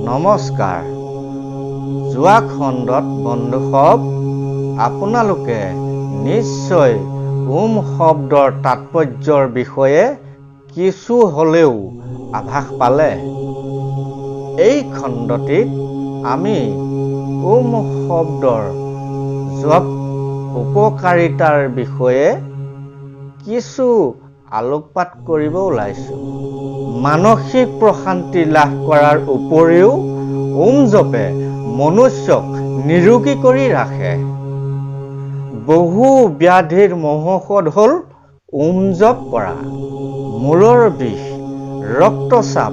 নমস্কাৰ। যোৱা খণ্ডত বন্ধুসৱ আপোনালোকে নিশ্চয় ওম শব্দৰ তাৎপৰ্যৰ বিষয়ে কিছু হ'লেও আভাস পালে। এই খণ্ডটিত আমি ওম শব্দৰ জপ উপকাৰিতাৰ বিষয়ে কিছু আলোকপাত কৰিব ওলাইছোঁ। মানসিক প্ৰশান্তি লাভ কৰাৰ উপৰিও ওম জপে মনুষ্যক নিৰোগী কৰি ৰাখে। বহু ব্যাধিৰ মহৌষধ হ'ল ওম জপ কৰা। মূৰৰ বিষ, ৰক্তচাপ,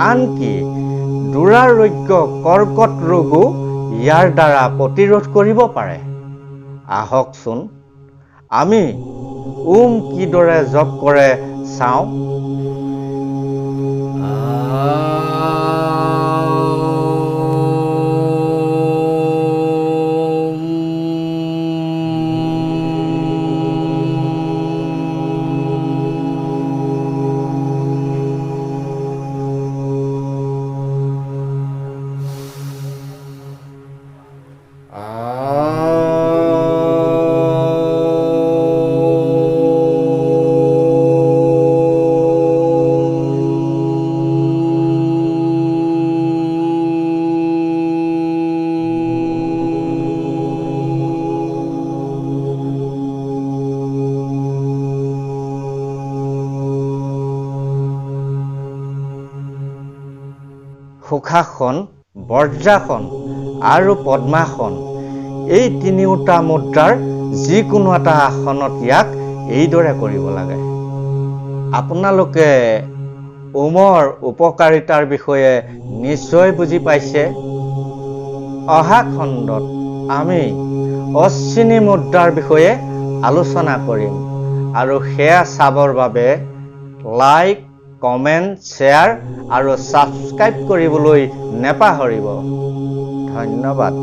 আনকি দুৰাৰোগ্য কৰ্কট ৰোগো ইয়াৰ দ্বাৰা প্ৰতিৰোধ কৰিব পাৰে। আহকচোন আমি ওম কিদৰে জপ কৰে চাওঁ। সুখাসন, বজ্ৰাসন আৰু পদ্মাসন এই তিনিওটা মুদ্ৰাৰ যিকোনো এটা আসনত ইয়াক এইদৰে কৰিব লাগে। আপোনালোকে ওমৰ উপকাৰিতাৰ বিষয়ে নিশ্চয় বুজি পাইছে। অহা খণ্ডত আমি অশ্বিনী মুদ্ৰাৰ বিষয়ে আলোচনা কৰিম আৰু সেয়া চাবৰ বাবে লাইক, কমেণ্ট, শ্বেয়াৰ আৰু ছাবস্ক্ৰাইব কৰিবলৈ নেপাহৰিব। ধন্যবাদ।